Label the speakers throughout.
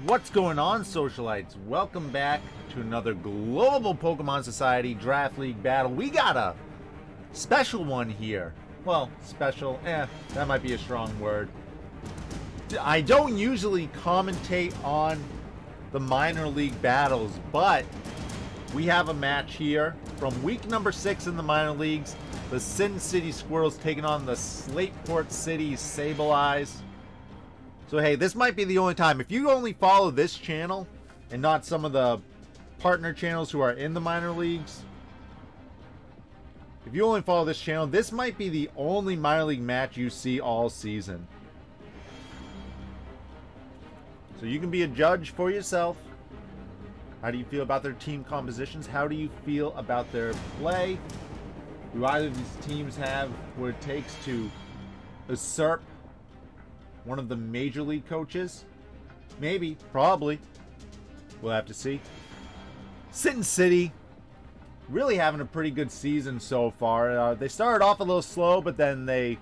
Speaker 1: What's going on, socialites? Welcome back to another Global Pokemon Society Draft League battle. We got a special one here. Well, special, that might be a strong word. I don't usually commentate on the minor league battles, but we have a match here from week number 6 in the minor leagues. The Sin City Squirtles taking on the Slateport Sableyes. So hey, this might be the only time. If you only follow this channel and not some of the partner channels who are in the minor leagues, if you only follow this channel, this might be the only minor league match you see all season. So you can be a judge for yourself. How do you feel about their team compositions? How do you feel about their play? Do either of these teams have what it takes to usurp one of the major league coaches? Maybe, probably. We'll have to see. Sin City really having a pretty good season so far. They started off a little slow, but then they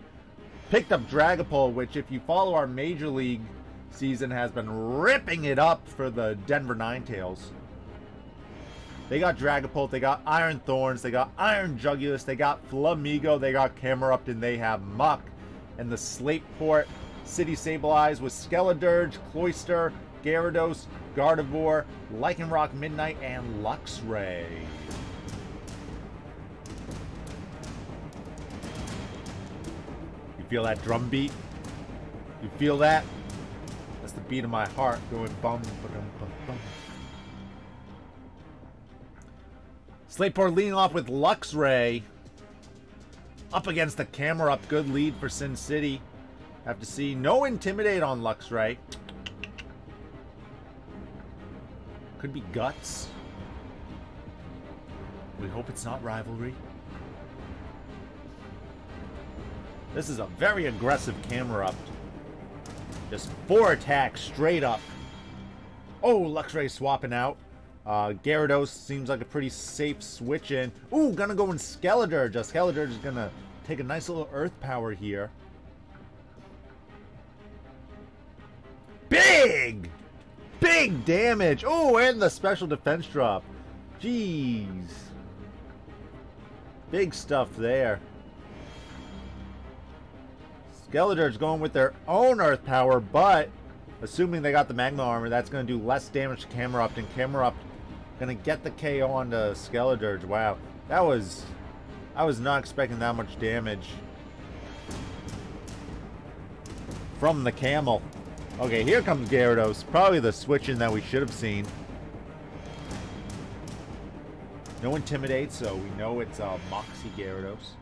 Speaker 1: picked up Dragapult, which if you follow our major league season has been ripping it up for the Denver Ninetales. They got Dragapult, they got Iron Thorns, they got Iron Jugulis, they got Flamigo, they got Camerupt, and they have Muck. And the Slateport City Sableyes with Skeledirge, Cloysterm, Gyarados, Gardevoir, Lycanroc-Midnight, and Luxray. You feel that drum beat? You feel that? That's the beat of my heart going bum, ba-dum, bum, bum. Slateport leading off with Luxray. Up against the Camerupt. Good lead for Sin City. Have to see. No Intimidate on Luxray. Could be Guts. We hope it's not Rivalry. This is a very aggressive Camerupt. Just 4 attacks straight up. Oh, Luxray swapping out. Gyarados seems like a pretty safe switch in. Ooh, gonna go in Skeledirge. Skeledirge is gonna take a nice little Earth Power here. Big damage. Oh, and the special defense drop. Jeez. Big stuff there. Skeledirge going with their own Earth Power, but assuming they got the Magma Armor, that's going to do less damage to Camerupt, and Camerupt going to get the KO onto Skeledirge. Wow, I was not expecting that much damage from the Camel. Okay, here comes Gyarados. Probably the switch-in that we should have seen. No Intimidate, so we know it's Moxie Gyarados.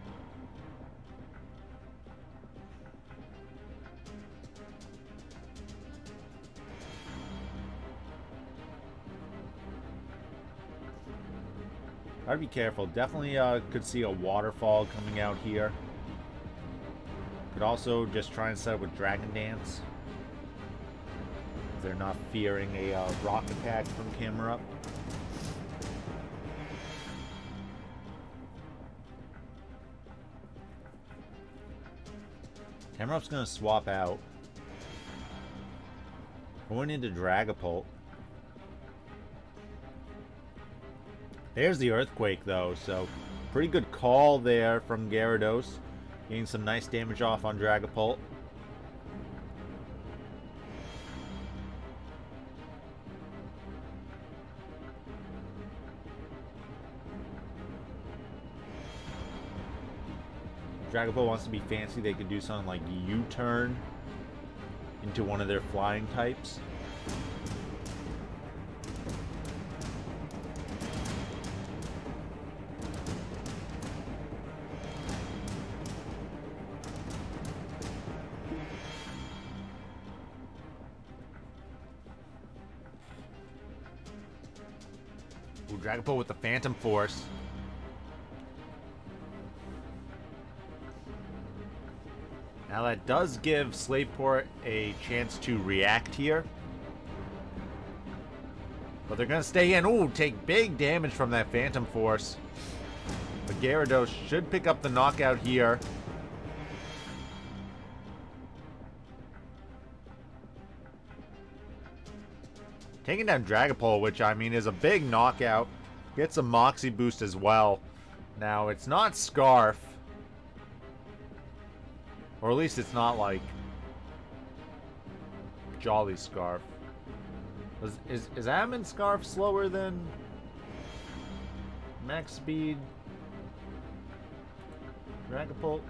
Speaker 1: Gotta be careful. Definitely could see a waterfall coming out here. Could also just try and set up with Dragon Dance. If they're not fearing a rock attack from Camerupt. Camerupt's gonna swap out. Going into Dragapult. There's the Earthquake, though, so pretty good call there from Gyarados. Getting some nice damage off on Dragapult. If Dragapult wants to be fancy, they could do something like U-turn into one of their flying types. Dragapult with the Phantom Force. Now that does give Slateport a chance to react here. But they're going to stay in. Ooh, take big damage from that Phantom Force. But Gyarados should pick up the knockout here. Taking down Dragapult, which, I mean, is a big knockout. Gets a Moxie boost as well. Now, it's not Scarf. Or at least it's not, like, Jolly Scarf. Is Adamant Scarf slower than max speed Dragapult?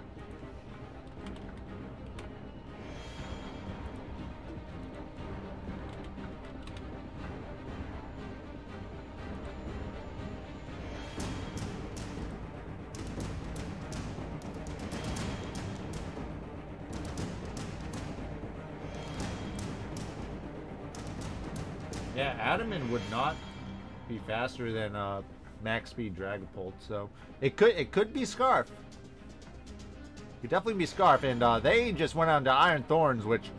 Speaker 1: Yeah, Adamant would not be faster than max speed Dragapult, so it could be Scarf. Could definitely be Scarf, and they just went on to Iron Thorns, which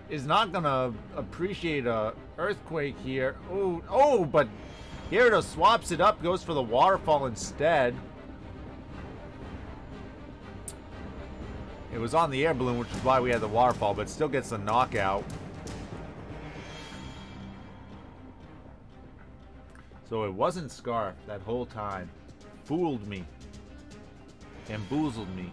Speaker 1: is not gonna appreciate a Earthquake here. Oh, but Gyarados swaps it up, goes for the Waterfall instead. It was on the Air Balloon, which is why we had the Waterfall, but still gets the knockout. So it wasn't Scarf that whole time. Fooled me. Bamboozled me.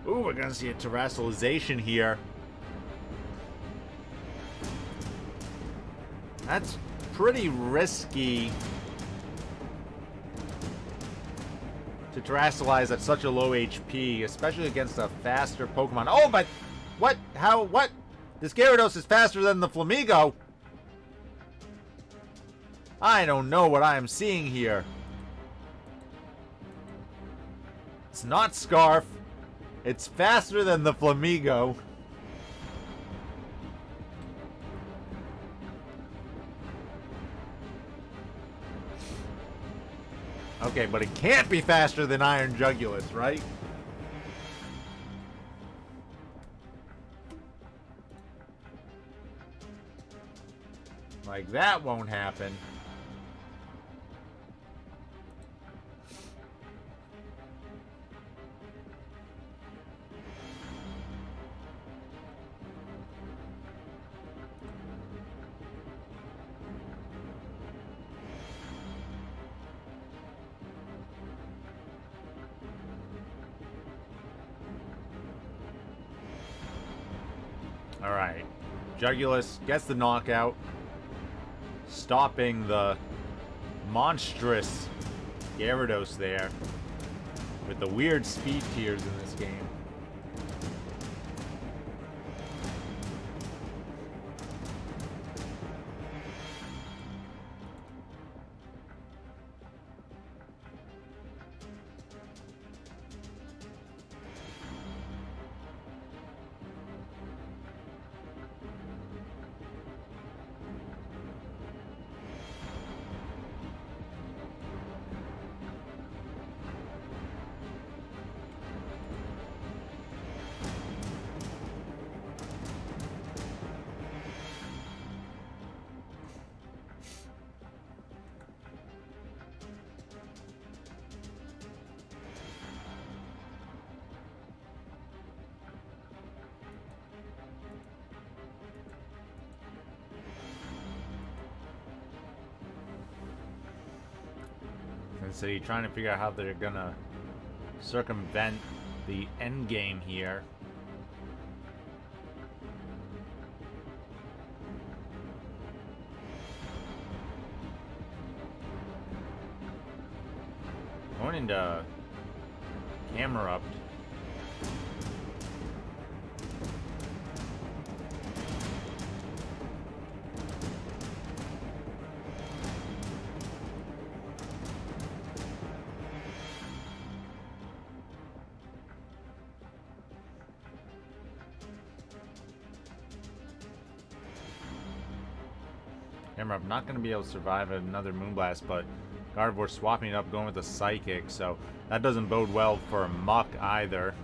Speaker 1: Ooh, we're gonna see a terrestrialization here. That's pretty risky to terrestrialize at such a low HP, especially against a faster Pokemon. Oh, but what? How? What? This Gyarados is faster than the Flamigo. I don't know what I am seeing here. It's not Scarf. It's faster than the Flamigo. Okay, but it can't be faster than Iron Jugulis, right? Like, that won't happen. Alright. Jugulis gets the knockout, stopping the monstrous Gyarados there with the weird speed tiers in this game. So you're trying to figure out how they're gonna circumvent the end game here. Going into Camerupt. I'm not going to be able to survive another Moonblast, but Gardevoir swapping it up, going with the Psychic, so that doesn't bode well for Muck either.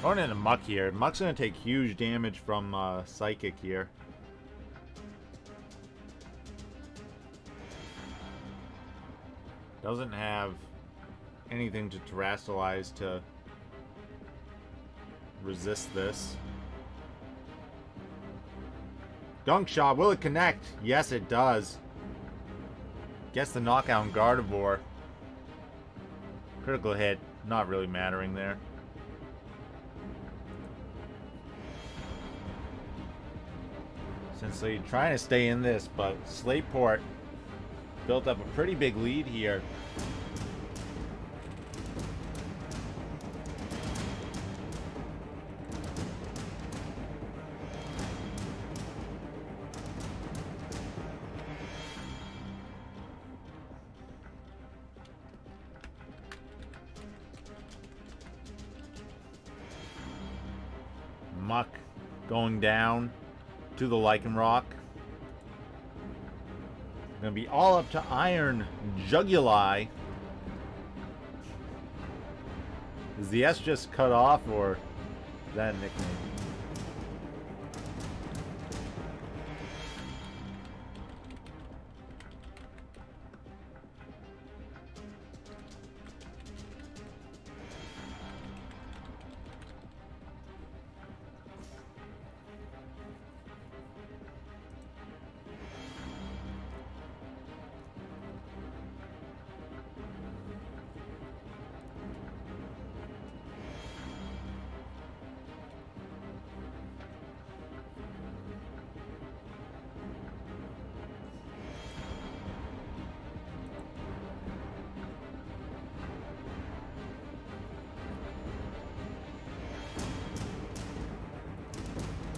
Speaker 1: Going into Muck here. Muck's going to take huge damage from Psychic here. Doesn't have anything to terrestrialize to resist this. Gunk Shot, will it connect? Yes, it does. Gets the knockout on Gardevoir. Critical hit, not really mattering there. Essentially trying to stay in this, but Slateport built up a pretty big lead here. Muck going down to the Lycanroc. Gonna be all up to Iron Jugulis. Is the S just cut off, or is that a nickname?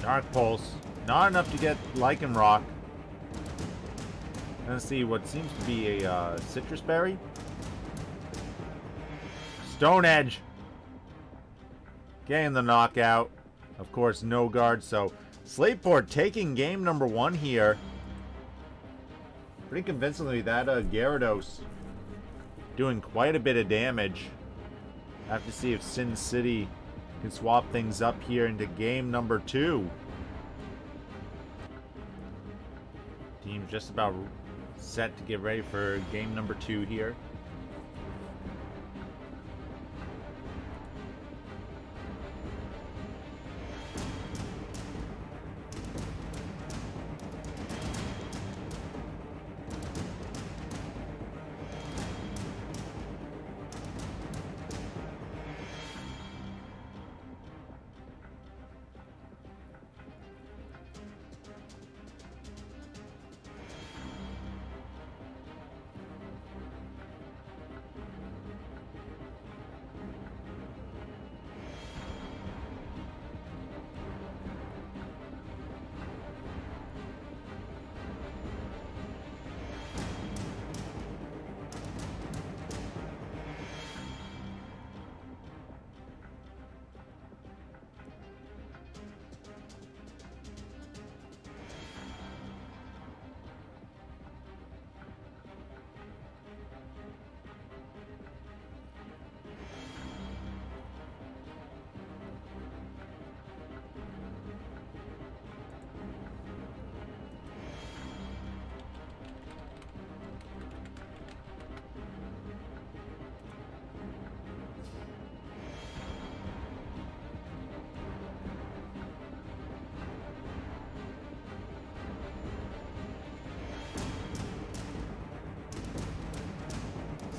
Speaker 1: Dark Pulse. Not enough to get Lycanroc. Let's see what seems to be a Citrus Berry. Stone Edge. Getting the knockout. Of course, no guard. So Slateport taking game number 1 here. Pretty convincingly, that Gyarados doing quite a bit of damage. I have to see if Sin City can swap things up here into game number 2. Team's just about set to get ready for game number 2 here.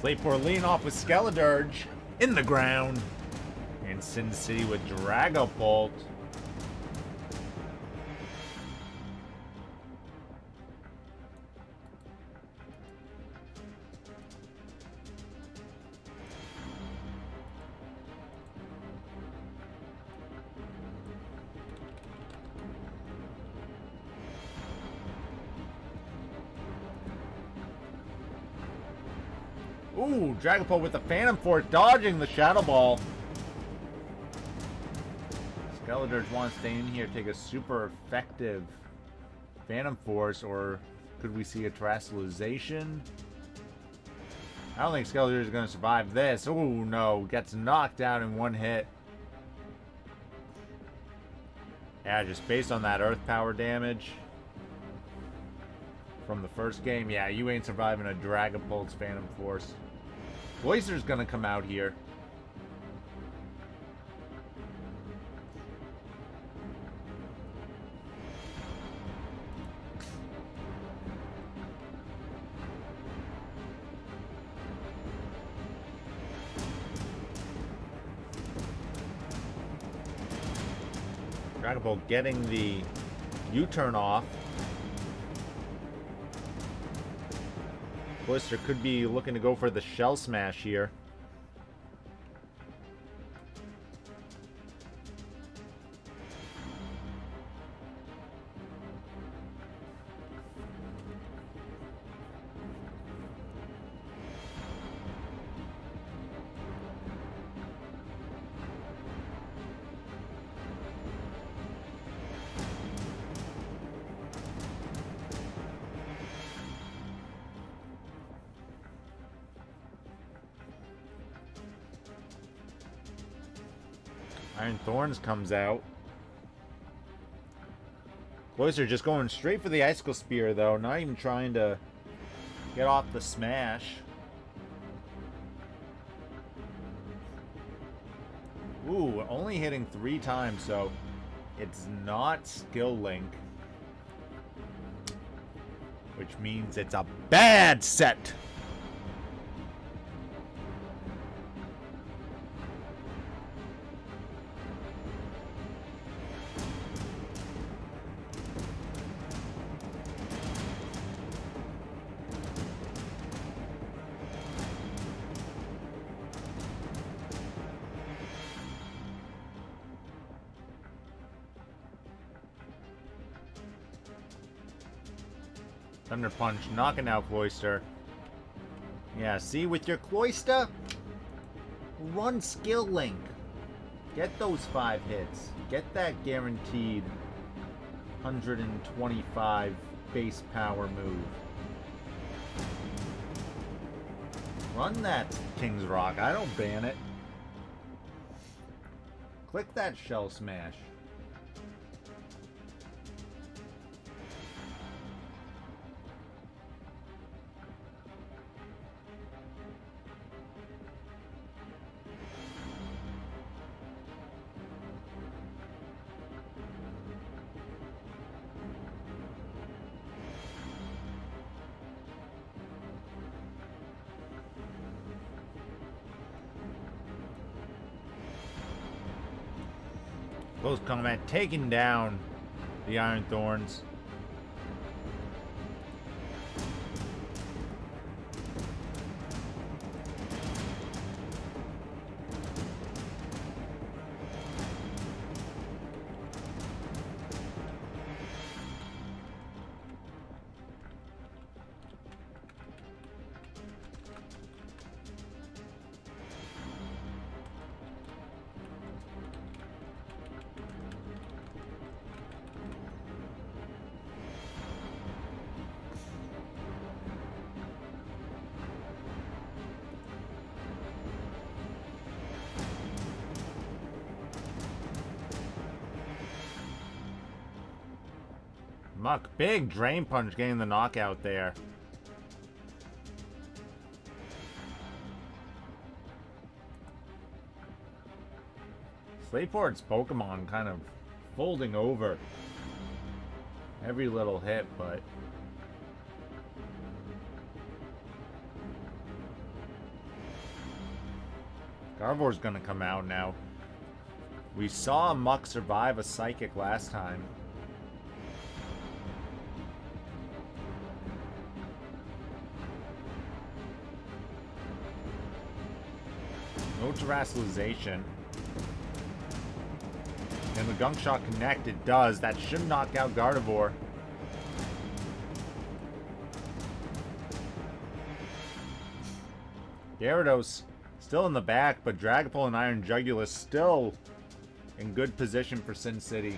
Speaker 1: Slateport leading off with Skeledirge in the ground. And Sin City with Dragapult. Ooh, Dragapult with the Phantom Force, dodging the Shadow Ball. Skeledirge wants to stay in here, take a super effective Phantom Force, or could we see a Terastallization? I don't think Skeledirge is going to survive this. Oh no, gets knocked out in one hit. Yeah, just based on that Earth Power damage from the first game, yeah, you ain't surviving a Dragapult's Phantom Force. Cloyster's going to come out here. Dragapult getting the U-turn off. Cloyster could be looking to go for the Shell Smash here. Iron Thorns comes out. Cloyster just going straight for the Icicle Spear, though. Not even trying to get off the smash. Ooh, only hitting 3 times, so it's not Skill Link. Which means it's a bad set. Thunder Punch, knocking out Cloyster. Yeah, see, with your Cloyster, run Skill Link. Get those 5 hits. Get that guaranteed 125 base power move. Run that King's Rock. I don't ban it. Click that Shell Smash. Close combat, taking down the Iron Thorns. Muck, big Drain Punch getting the knockout there. Slateport's Pokemon kind of folding over every little hit, but Gardevoir's gonna come out now. We saw Muck survive a Psychic last time. No Terastallization. And the Gunk Shot connect, it does. That should knock out Gardevoir. Gyarados still in the back, but Dragapult and Iron Jugulis still in good position for Sin City.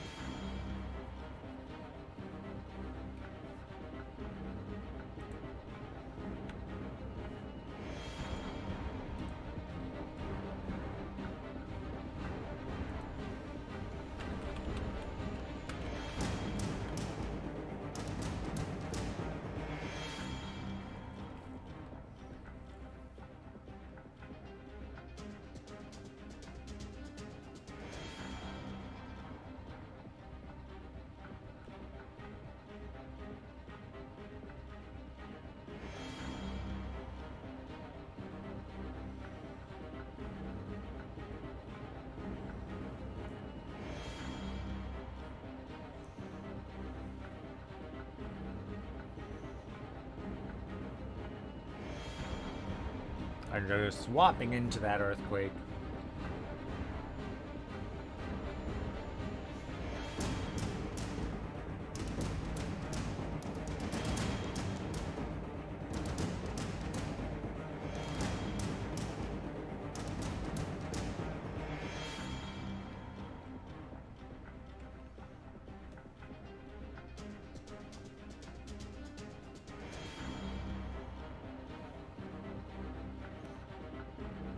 Speaker 1: And they're swapping into that Earthquake.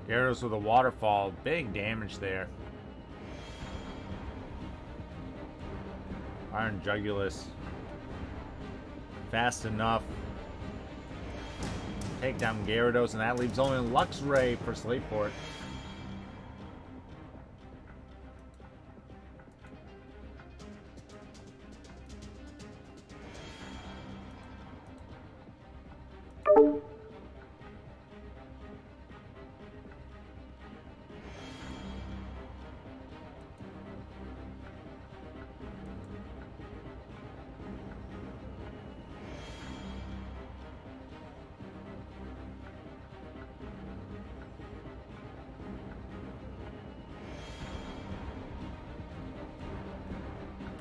Speaker 1: Gyarados with a waterfall. Big damage there. Iron Jugulis. Fast enough. Take down Gyarados, and that leaves only Luxray for Slateport.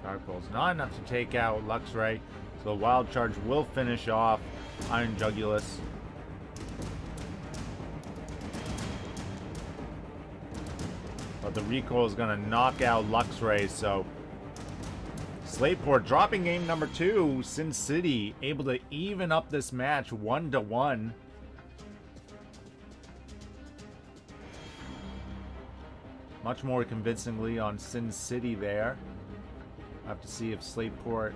Speaker 1: Darkpult's not enough to take out Luxray, so the Wild Charge will finish off Iron Jugulis. But the recoil is going to knock out Luxray, so Slateport dropping game number 2. Sin City able to even up this match 1-1. Much more convincingly on Sin City there. I have to see if Slateport...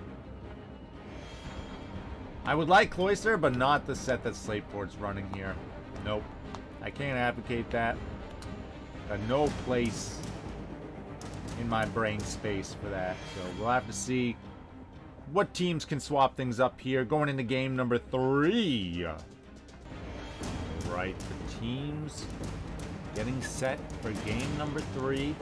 Speaker 1: I would like Cloyster, but not the set that Slateport's running here. Nope. I can't advocate that. Got no place in my brain space for that. So we'll have to see what teams can swap things up here going into game number 3. Alright, the teams getting set for game number 3.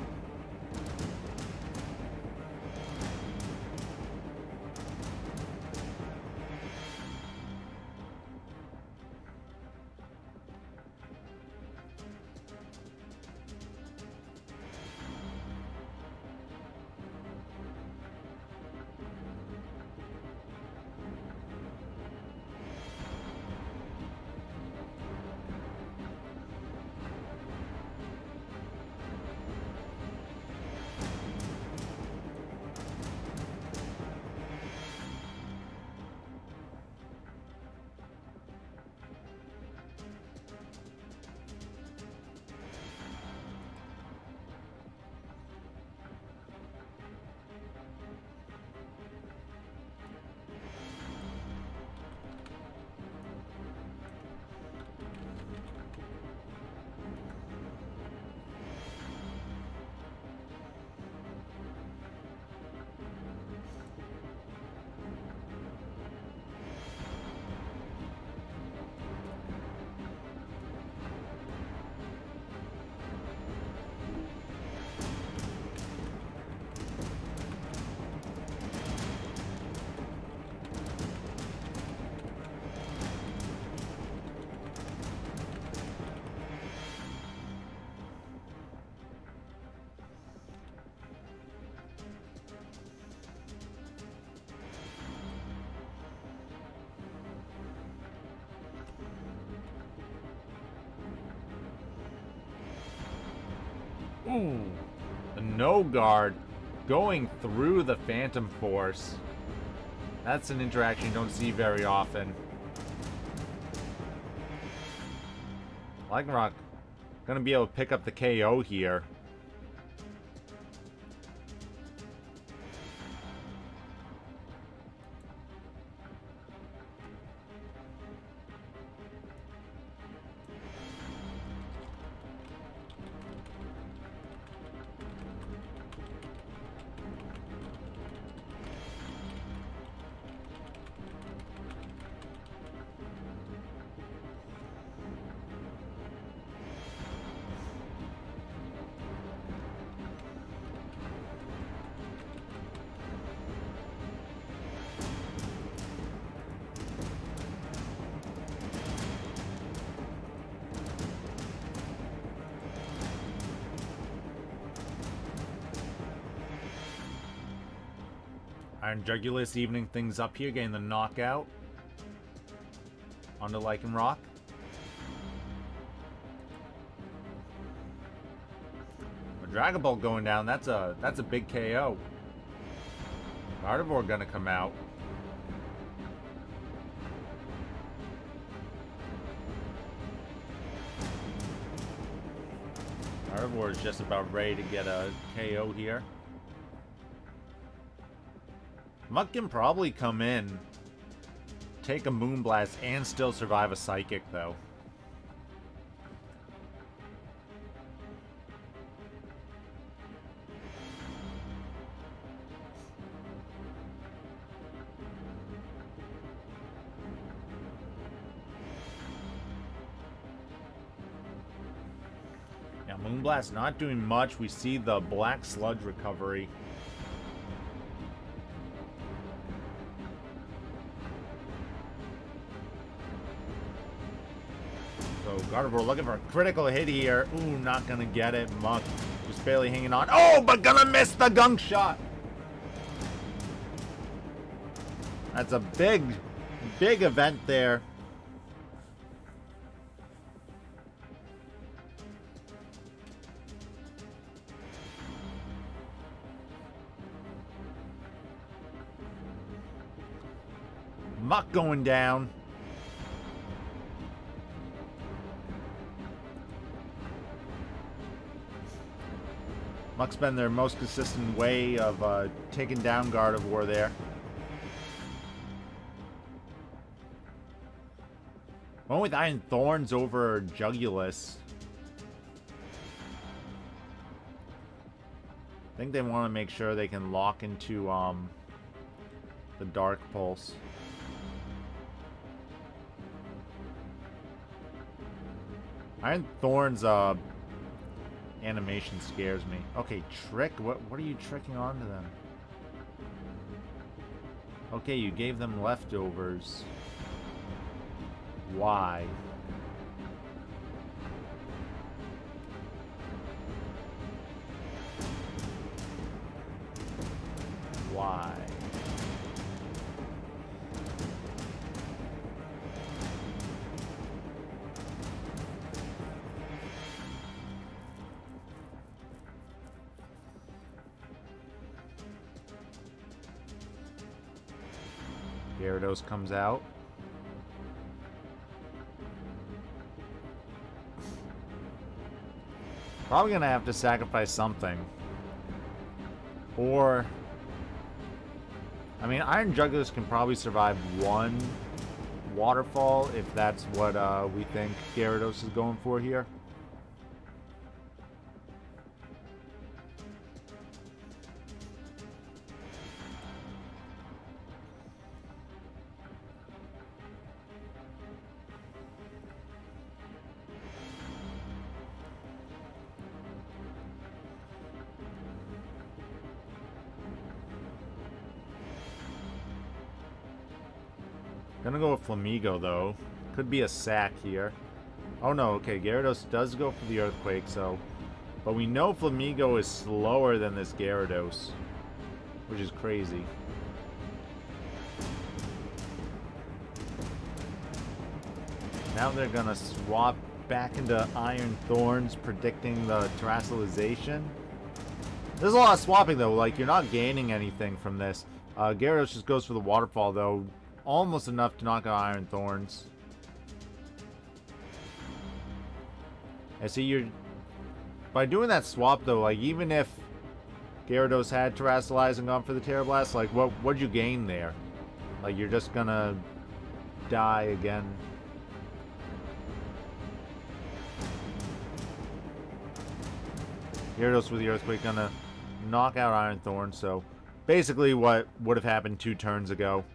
Speaker 1: Ooh, the no guard going through the Phantom Force. That's an interaction you don't see very often. Lycanroc gonna be able to pick up the KO here. Iron Jugulis evening things up here, getting the knockout onto Lycanroc. Dragapult going down, that's a big KO. Gardevoir gonna come out. Gardevoir is just about ready to get a KO here. Muck can probably come in, take a Moonblast, and still survive a Psychic, though. Yeah, Moonblast not doing much. We see the Black Sludge recovery. Gardevoir looking for a critical hit here. Ooh, not gonna get it. Muck just barely hanging on. Oh, but gonna miss the gunk shot. That's a big event there. Muck going down. Muck's been their most consistent way of taking down Gardevoir there. Went with Iron Thorns over Jugulis. I think they want to make sure they can lock into the Dark Pulse. Iron Thorns animation scares me. Okay, trick? What are you tricking onto them? Okay, you gave them leftovers. Why? Why? Gyarados comes out. Probably gonna have to sacrifice something. Or, I mean, Iron Jugulis can probably survive one waterfall if that's what we think Gyarados is going for here. Gonna go with Flamigo, though. Could be a sack here. Oh, no. Okay, Gyarados does go for the Earthquake, so... But we know Flamigo is slower than this Gyarados, which is crazy. Now they're gonna swap back into Iron Thorns, predicting the Terrassalization. There's a lot of swapping, though. Like, you're not gaining anything from this. Gyarados just goes for the Waterfall, though. Almost enough to knock out Iron Thorns. I see you're... By doing that swap, though, like, even if Gyarados had Terrasilize and gone for the Terra Blast, like, what'd you gain there? Like, you're just gonna die again. Gyarados with the Earthquake gonna knock out Iron Thorn, so basically what would have happened 2 turns ago.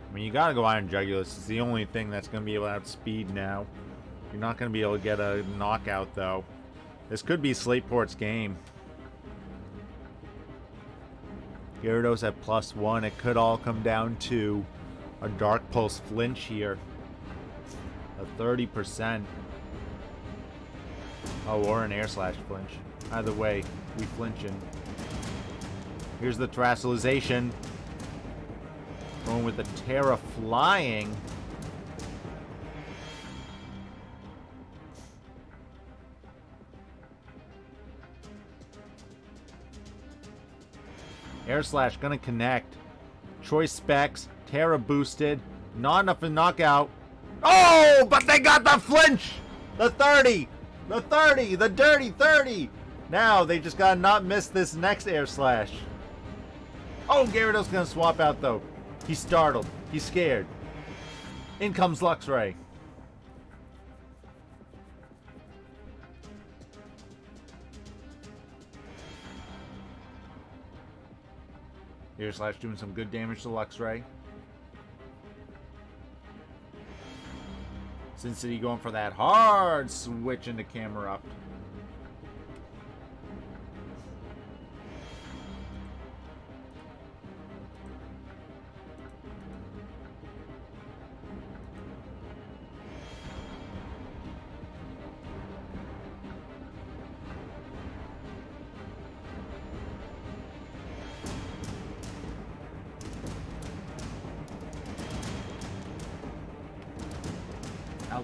Speaker 1: I mean, you gotta go Iron Jugulis. It's the only thing that's gonna be able to outspeed now. You're not gonna be able to get a knockout, though. This could be Slateport's game. Gyarados at +1. It could all come down to a Dark Pulse flinch here. A 30%. Oh, or an Air Slash flinch. Either way, we flinching. Here's the Terrasalization. Going with the Terra Flying. Air Slash gonna connect. Choice Specs. Terra boosted. Not enough to knock out. Oh, but they got the flinch! The 30! The 30! The dirty 30! Now they just gotta not miss this next Air Slash. Oh, Gyarados gonna swap out though. He's startled. He's scared. In comes Luxray. Air Slash doing some good damage to Luxray. Sin City going for that hard switch into Camerupt.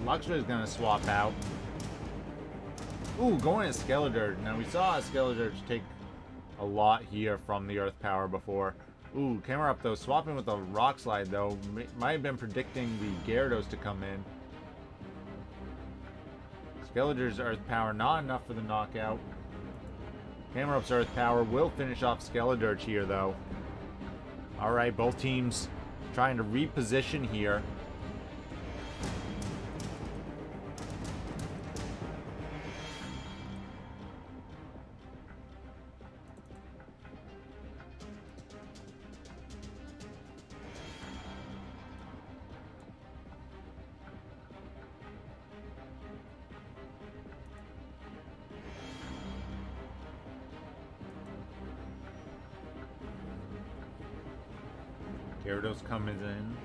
Speaker 1: Luxray is going to swap out. Ooh, going to Skeledirge. Now, we saw Skeledirge take a lot here from the Earth Power before. Ooh, Camerupt, though, swapping with the Rock Slide, though, might have been predicting the Gyarados to come in. Skeledirge's Earth Power, not enough for the knockout. Camerupt's Earth Power will finish off Skeledirge here, though. Alright, both teams trying to reposition here. Gyarados comes in.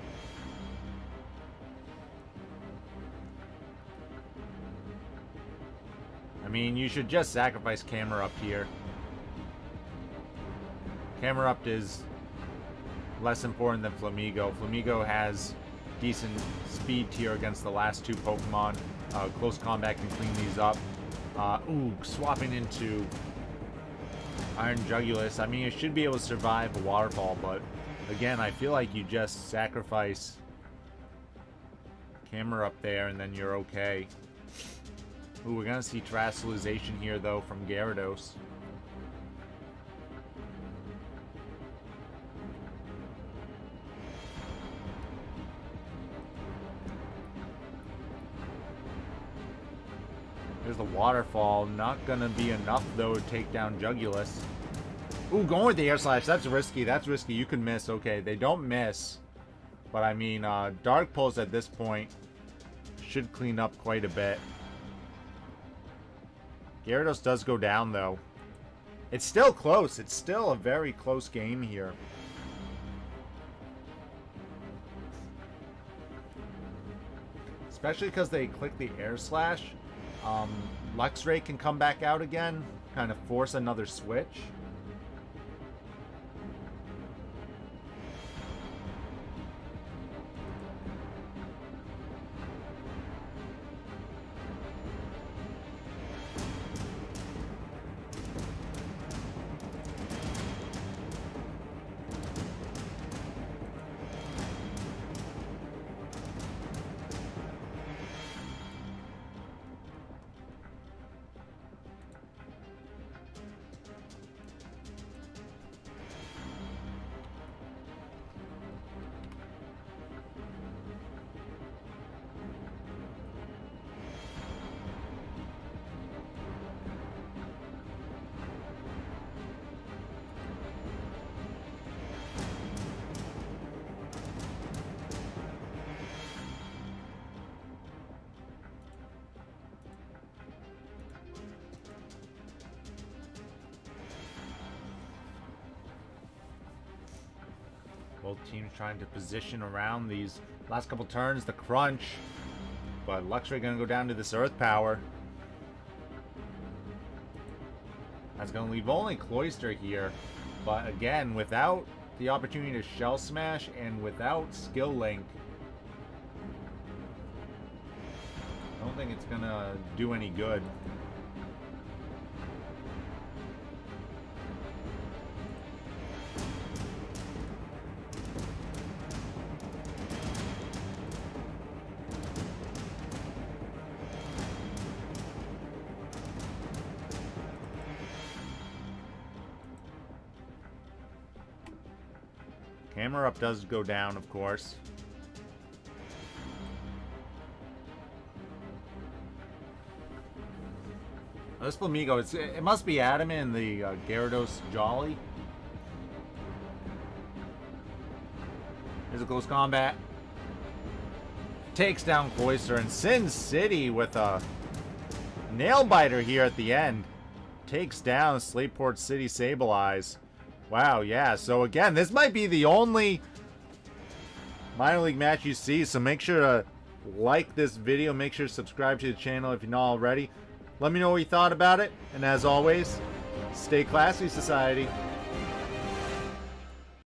Speaker 1: I mean, you should just sacrifice Camerupt here. Camerupt is less important than Flamigo. Flamigo has decent speed tier against the last 2 Pokemon. Close combat can clean these up. Ooh, swapping into Iron Jugulis. I mean, it should be able to survive a Waterfall, but again, I feel like you just sacrifice Camerupt there and then you're okay. Ooh, we're gonna see Terrasalization here though from Gyarados. There's the Waterfall. Not gonna be enough though to take down Jugulis. Ooh, going with the Air Slash. That's risky. That's risky. You can miss. Okay, they don't miss. But I mean, Dark Pulse at this point should clean up quite a bit. Gyarados does go down, though. It's still close. It's still a very close game here. Especially because they click the Air Slash. Luxray can come back out again. Kind of force another switch. Both teams trying to position around these last couple turns, the crunch. But Luxray going to go down to this Earth Power. That's going to leave only Cloyster here. But again, without the opportunity to Shell Smash and without Skill Link, I don't think it's going to do any good. Camerupt does go down, of course. This Flamigo, it must be adamant in the Gyarados Jolly. Here's a close combat. Takes down Cloyster, and Sin City with a nail biter here at the end. Takes down Slateport Sableyes. Wow, yeah. So again, this might be the only minor league match you see. So make sure to like this video. Make sure to subscribe to the channel if you're not already. Let me know what you thought about it. And as always, stay classy, society.